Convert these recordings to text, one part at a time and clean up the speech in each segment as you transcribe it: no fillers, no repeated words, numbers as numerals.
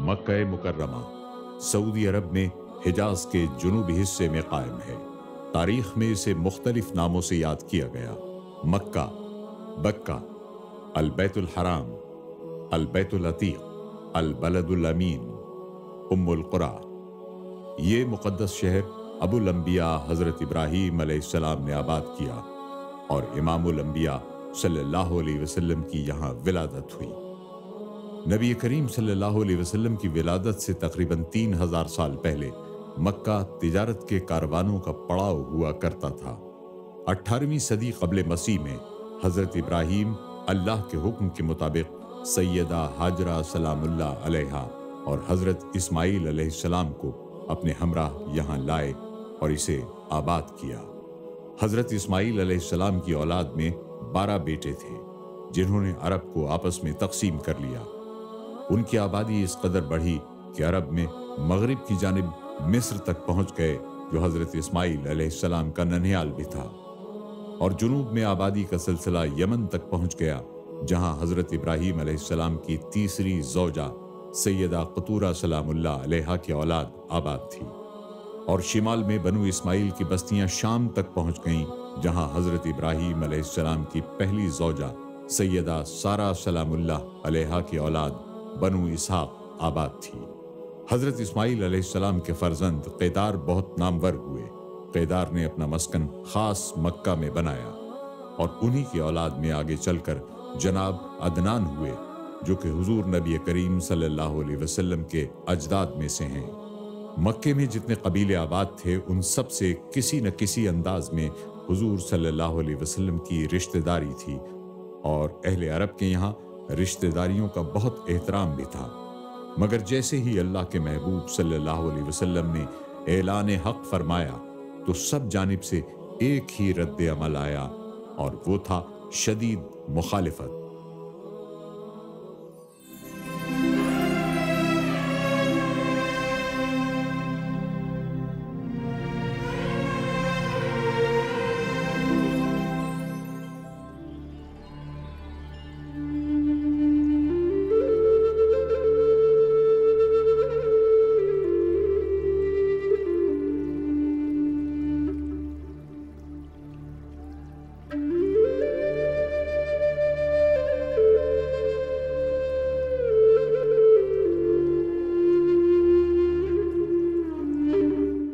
مکہ مکرمہ سعودی عرب میں حجاز کے جنوبی حصے میں قائم ہے۔ تاریخ میں اسے مختلف ناموں سے یاد کیا گیا: مکہ، بکہ، البیت الحرام، البیت العتیق، البلد الامین، ام القریٰ۔ یہ مقدس شہر ابو الانبیاء حضرت ابراہیم علیہ السلام نے آباد کیا اور امام الانبیاء صلی اللہ علیہ وسلم کی یہاں ولادت ہوئی۔ نبی کریم صلی اللہ علیہ وسلم کی ولادت سے تقریباً 3000 سال پہلے مکہ تجارت کے کاروانوں کا پڑاؤ ہوا کرتا تھا۔ 18ویں صدی قبل مسیح میں حضرت ابراہیم اللہ کے حکم کے مطابق سیدہ ہاجرہ سلام اللہ علیہا اور حضرت اسماعیل علیہ السلام کو اپنے ہمراہ یہاں لائے اور اسے آباد کیا۔ حضرت اسماعیل علیہ السلام کی اولاد میں 12 بیٹے تھے جنہوں نے عرب کو آپس میں تقسیم کر لیا۔ ان کی آبادی اس قدر بڑھی کہ عرب میں مغرب کی جانب مصر تک پہنچ گئے، جو حضرت اسماعیل علیہ السلام کا ننھیال بھی تھا، اور جنوب میں آبادی کا سلسلہ یمن تک پہنچ گیا، جہاں حضرت ابراہیم علیہ السلام کی تیسری زوجہ سیدہ قطورہ سلام اللہ علیہا کی اولاد آباد تھی، اور شمال میں بنو اسماعیل کی بستیاں شام تک پہنچ گئیں، جہاں حضرت ابراہیم علیہ السلام کی پہلی زوجہ سیدہ سارہ سلام اللہ علیہا کی اولاد بنو اسحاق آباد تھی۔ حضرت اسماعیل علیہ السلام کے فرزند قیدار بہت نامور ہوئے۔ قیدار نے اپنا مسکن خاص مکہ میں بنایا، اور انہی کی اولاد میں آگے چل کر جناب عدنان ہوئے، جو کہ حضور نبی کریم صلی اللہ علیہ وسلم کے اجداد میں سے ہیں۔ مکے میں جتنے قبیلے آباد تھے، ان سب سے کسی نہ کسی انداز میں حضور صلی اللہ علیہ وسلم کی رشتہ داری تھی، اور اہل عرب کے یہاں رشتہ داریوں کا بہت احترام بھی تھا۔ مگر جیسے ہی اللہ کے محبوب صلی اللہ علیہ وسلم نے اعلان حق فرمایا تو سب جانب سے ایک ہی رد عمل آیا، اور وہ تھا شدید مخالفت۔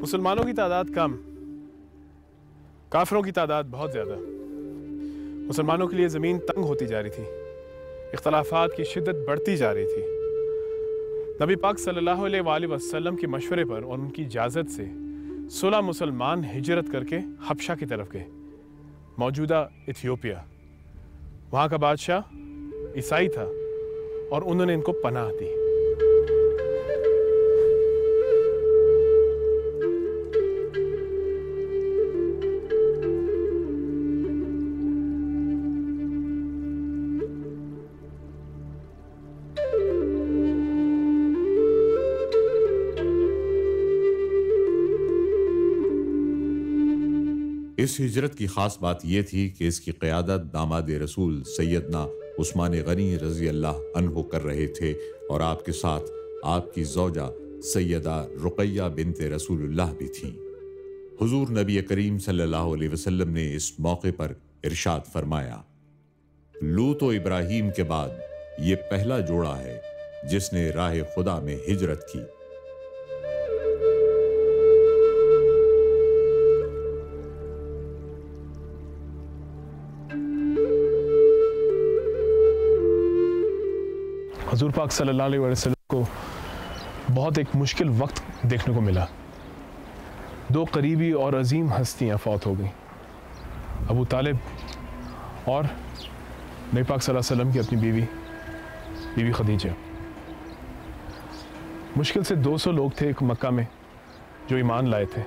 مسلمانوں کی تعداد کم، کافروں کی تعداد بہت زیادہ۔ مسلمانوں کے لیے زمین تنگ ہوتی جا رہی تھی، اختلافات کی شدت بڑھتی جا رہی تھی۔ نبی پاک صلی اللہ علیہ وآلہ وسلم کے مشورے پر اور ان کی اجازت سے 16 مسلمان ہجرت کر کے حبشہ کی طرف گئے، موجودہ ایتھیوپیا۔ وہاں کا بادشاہ عیسائی تھا اور انہوں نے ان کو پناہ دی۔ اس ہجرت کی خاص بات یہ تھی کہ اس کی قیادت داماد رسول سیدنا عثمان غنی رضی اللہ عنہ کر رہے تھے، اور آپ کے ساتھ آپ کی زوجہ سیدہ رقیہ بنت رسول اللہ بھی تھیں۔ حضور نبی کریم صلی اللہ علیہ وسلم نے اس موقع پر ارشاد فرمایا: لوط و ابراہیم کے بعد یہ پہلا جوڑا ہے جس نے راہ خدا میں ہجرت کی۔ حضور پاک صلی اللہ علیہ وسلم کو بہت ایک مشکل وقت دیکھنے کو ملا۔ 2 قریبی اور عظیم ہستیاں فوت ہو گئیں، ابو طالب اور نبی پاک صلی اللہ علیہ وسلم کی اپنی بیوی خدیجہ۔ مشکل سے 200 لوگ تھے ایک مکہ میں جو ایمان لائے تھے،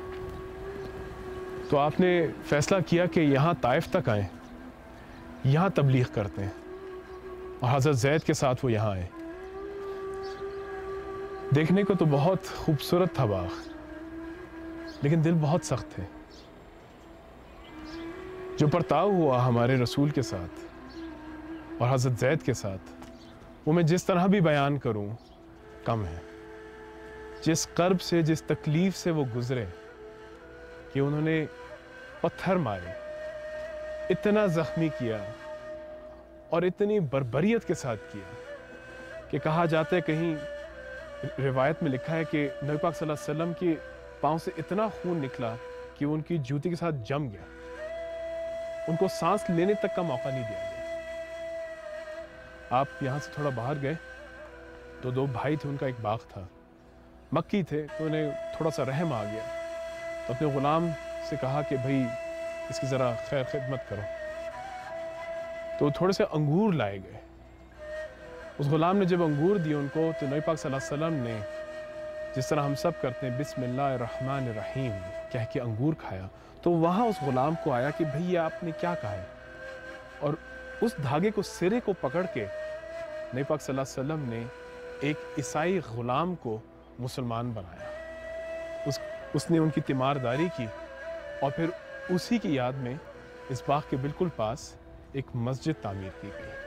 تو آپ نے فیصلہ کیا کہ یہاں طائف تک آئیں، یہاں تبلیغ کرتے ہیں، اور حضرت زید کے ساتھ وہ یہاں آئے۔ دیکھنے کو تو بہت خوبصورت تھا باغ، لیکن دل بہت سخت تھے۔ جو برتاؤ ہوا ہمارے رسول کے ساتھ اور حضرت زید کے ساتھ، وہ میں جس طرح بھی بیان کروں کم ہے۔ جس کرب سے، جس تکلیف سے وہ گزرے کہ انہوں نے پتھر مارے، اتنا زخمی کیا اور اتنی بربریت کے ساتھ کیا کہ کہا جاتا ہے، کہیں روایت میں لکھا ہے کہ نبی پاک صلی اللہ علیہ وسلم کے پاؤں سے اتنا خون نکلا کہ ان کی جوتی کے ساتھ جم گیا، ان کو سانس لینے تک کا موقع نہیں دیا گیا۔ آپ یہاں سے تھوڑا باہر گئے تو دو بھائی تھے، ان کا ایک باغ تھا، مکی تھے، تو انہیں تھوڑا سا رحم آ گیا، تو اپنے غلام سے کہا کہ بھئی اس کی ذرا خیر خدمت کرو، تو تھوڑے سے انگور لائے گئے۔ اس غلام نے جب انگور دیے ان کو، تو نبی پاک صلی اللہ علیہ وسلم نے جس طرح ہم سب کرتے ہیں بسم اللہ الرحمن الرحیم کہہ کے انگور کھایا، تو وہاں اس غلام کو آیا کہ بھئی یہ آپ نے کیا کہا ہے، اور اس دھاگے کو، سرے کو پکڑ کے نبی پاک صلی اللہ علیہ وسلم نے ایک عیسائی غلام کو مسلمان بنایا۔ اس نے ان کی تیمارداری کی، اور پھر اسی کی یاد میں اس باغ کے بالکل پاس ایک مسجد تعمیر کی گئی۔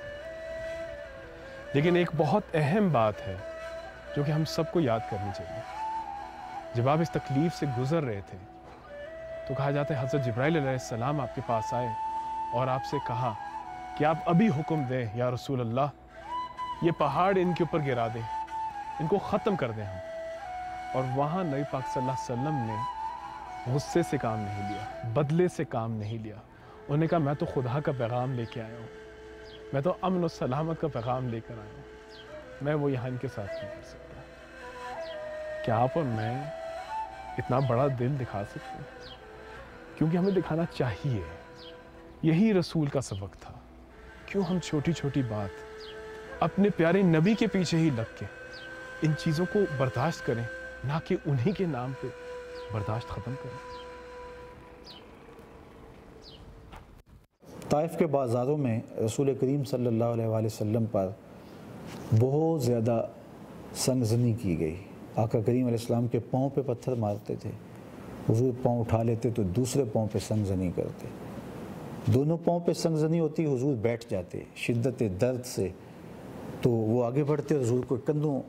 لیکن ایک بہت اہم بات ہے جو کہ ہم سب کو یاد کرنی چاہیے۔ جب آپ اس تکلیف سے گزر رہے تھے تو کہا جاتا ہے حضرت جبرائیل علیہ السلام آپ کے پاس آئے اور آپ سے کہا کہ آپ ابھی حکم دیں یا رسول اللہ، یہ پہاڑ ان کے اوپر گرا دیں، ان کو ختم کر دیں ہم۔ اور وہاں نبی پاک صلی اللہ علیہ وسلم نے غصے سے کام نہیں لیا، بدلے سے کام نہیں لیا۔ انہوں نے کہا میں تو خدا کا پیغام لے کے آیا ہوں، میں تو امن و سلامت کا پیغام لے کر آیا ہوں، میں وہ یہاں ان کے ساتھ نہیں کر سکتا۔ کیا آپ اور میں اتنا بڑا دل دکھا سکتے ہیں؟ کیونکہ ہمیں دکھانا چاہیے، یہی رسول کا سبق تھا۔ کیوں ہم چھوٹی چھوٹی بات اپنے پیارے نبی کے پیچھے ہی لگ کے ان چیزوں کو برداشت کریں، نہ کہ انہی کے نام پہ برداشت ختم کریں۔ طائف کے بازاروں میں رسول کریم صلی اللہ علیہ وآلہ وسلم پر بہت زیادہ سنگ زنی کی گئی۔ آقا کریم علیہ السلام کے پاؤں پہ پتھر مارتے تھے، حضور پاؤں اٹھا لیتے تو دوسرے پاؤں پہ سنگ زنی کرتے، دونوں پاؤں پہ سنگ زنی ہوتی، حضور بیٹھ جاتے شدت درد سے، تو وہ آگے بڑھتے، حضور کو کندھوں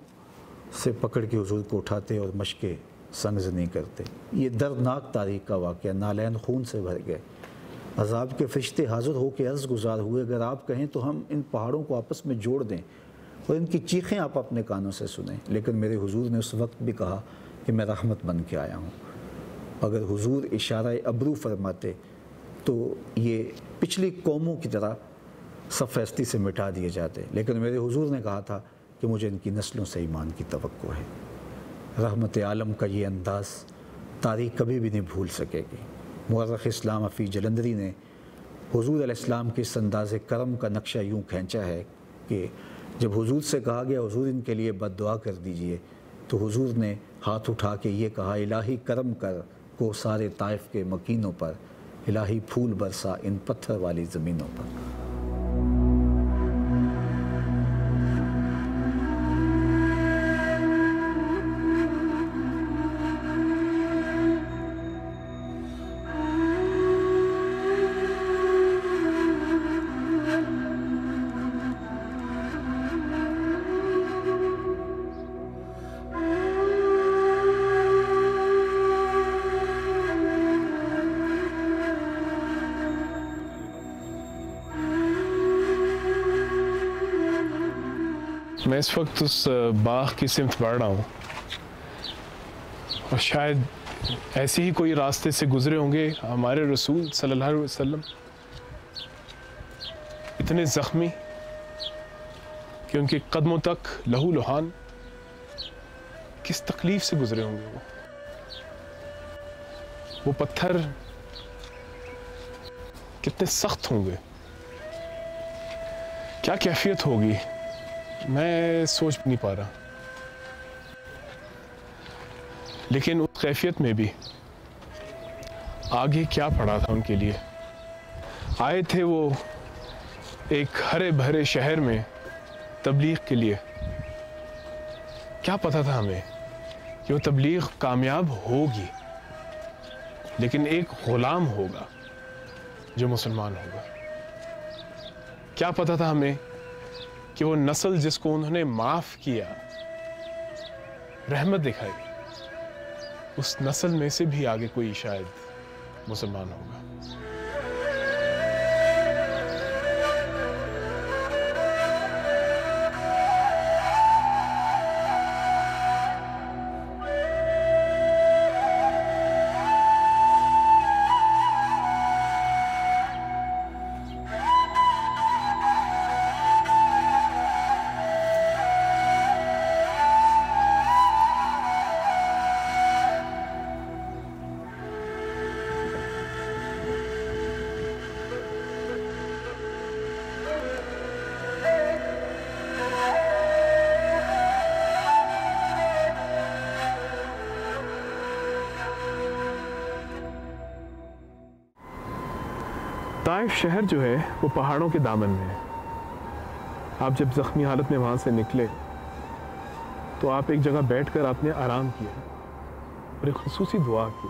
سے پکڑ کے حضور کو اٹھاتے اور مشقے سنگ زنی کرتے۔ یہ دردناک تاریخ کا واقعہ، نالین خون سے بھر گئے۔ عذاب کے فرشتے حاضر ہو کے عرض گزار ہوئے، اگر آپ کہیں تو ہم ان پہاڑوں کو آپس میں جوڑ دیں اور ان کی چیخیں آپ اپنے کانوں سے سنیں، لیکن میرے حضور نے اس وقت بھی کہا کہ میں رحمت بن کے آیا ہوں۔ اگر حضور اشارہ ابرو فرماتے تو یہ پچھلی قوموں کی طرح صف ہستی سے مٹا دیے جاتے، لیکن میرے حضور نے کہا تھا کہ مجھے ان کی نسلوں سے ایمان کی توقع ہے۔ رحمت عالم کا یہ انداز تاریخ کبھی بھی نہیں بھول سکے گی۔ مورخ اسلام افی جلندری نے حضور علیہ السلام کے اس انداز کرم کا نقشہ یوں کھینچا ہے کہ جب حضور سے کہا گیا حضور ان کے لیے بد دعا کر دیجئے، تو حضور نے ہاتھ اٹھا کے یہ کہا الہی کرم کر کو سارے طائف کے مکینوں پر، الہی پھول برسا ان پتھر والی زمینوں پر۔ میں اس وقت اس باغ کی سمت بڑھ رہا ہوں، اور شاید ایسے ہی کوئی راستے سے گزرے ہوں گے ہمارے رسول صلی اللہ علیہ وسلم، اتنے زخمی کہ ان کے قدموں تک لہو لہان، کس تکلیف سے گزرے ہوں گے وہ پتھر کتنے سخت ہوں گے، کیا کیفیت ہوگی میں سوچ نہیں پا رہا۔ لیکن اس کیفیت میں بھی آگے کیا پڑا تھا ان کے لیے؟ آئے تھے وہ ایک ہرے بھرے شہر میں تبلیغ کے لیے، کیا پتا تھا ہمیں کہ وہ تبلیغ کامیاب ہوگی، لیکن ایک غلام ہوگا جو مسلمان ہوگا۔ کیا پتا تھا ہمیں کہ وہ نسل جس کو انہوں نے معاف کیا، رحمت دکھائی، اس نسل میں سے بھی آگے کوئی شاید مسلمان ہوگا۔ طائف شہر جو ہے وہ پہاڑوں کے دامن میں ہے۔ آپ جب زخمی حالت میں وہاں سے نکلے تو آپ ایک جگہ بیٹھ کر آپ نے آرام کیا اور ایک خصوصی دعا کی۔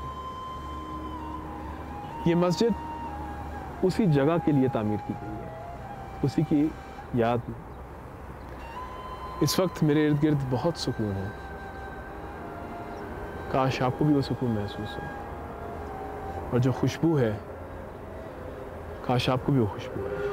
یہ مسجد اسی جگہ کے لیے تعمیر کی گئی ہے، اسی کی یاد میں۔ اس وقت میرے ارد گرد بہت سکون ہے، کاش آپ کو بھی وہ سکون محسوس ہو، اور جو خوشبو ہے کاش آپ کو بھی وہ خوشبو ہے۔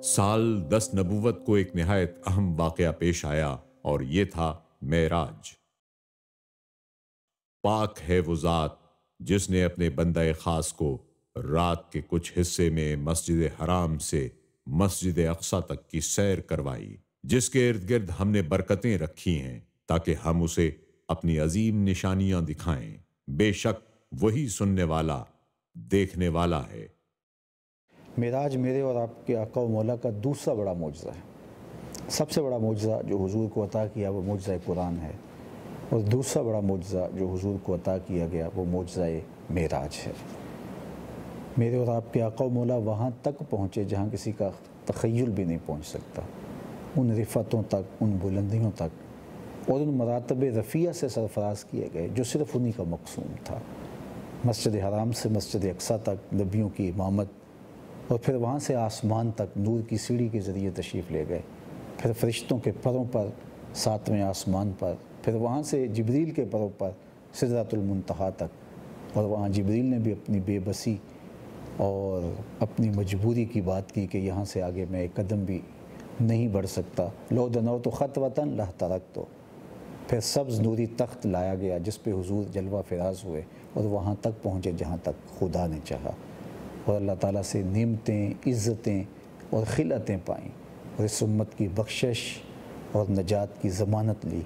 سال 10 نبوت کو ایک نہایت اہم واقعہ پیش آیا، اور یہ تھا معراج۔ پاک ہے وہ ذات جس نے اپنے بندہ خاص کو رات کے کچھ حصے میں مسجد حرام سے مسجد اقصی تک کی سیر کروائی، جس کے ارد گرد ہم نے برکتیں رکھی ہیں تاکہ ہم اسے اپنی عظیم نشانیاں دکھائیں۔ بے شک وہی سننے والا دیکھنے والا ہے۔ معراج میرے اور آپ کے آقا و مولا کا دوسرا بڑا معجزہ ہے۔ سب سے بڑا معجزہ جو حضور کو عطا کیا وہ معجزہ قرآن ہے، اور دوسرا بڑا معجزہ جو حضور کو عطا کیا گیا وہ معجزہ معراج ہے۔ میرے اور آپ کے آقا و مولا وہاں تک پہنچے جہاں کسی کا تخیل بھی نہیں پہنچ سکتا، ان رفعتوں تک، ان بلندیوں تک، اور ان مراتب رفیع سے سرفراز کیے گئے جو صرف انہی کا مقصود تھا۔ مسجد حرام سے مسجد اقصی تک نبیوں کی امامت، اور پھر وہاں سے آسمان تک نور کی سیڑھی کے ذریعے تشریف لے گئے، پھر فرشتوں کے پروں پر 7ویں آسمان پر، پھر وہاں سے جبریل کے پروں پر سدرۃ المنتہا تک، اور وہاں جبریل نے بھی اپنی بے بسی اور اپنی مجبوری کی بات کی کہ یہاں سے آگے میں ایک قدم بھی نہیں بڑھ سکتا، لو دنوت خطوۃ لاترکت۔ پھر سبز نوری تخت لایا گیا جس پہ حضور جلوہ فراز ہوئے اور وہاں تک پہنچے جہاں تک خدا نے چاہا، اور اللہ تعالیٰ سے نعمتیں، عزتیں اور خلعتیں پائیں، اور اس امت کی بخشش اور نجات کی ضمانت لی۔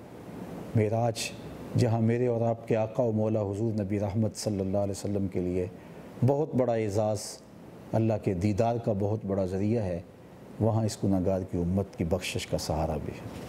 معراج جہاں میرے اور آپ کے آقا و مولا حضور نبی رحمت صلی اللہ علیہ وسلم کے لیے بہت بڑا اعزاز، اللہ کے دیدار کا بہت بڑا ذریعہ ہے، وہاں اس گنہگار کی امت کی بخشش کا سہارا بھی ہے۔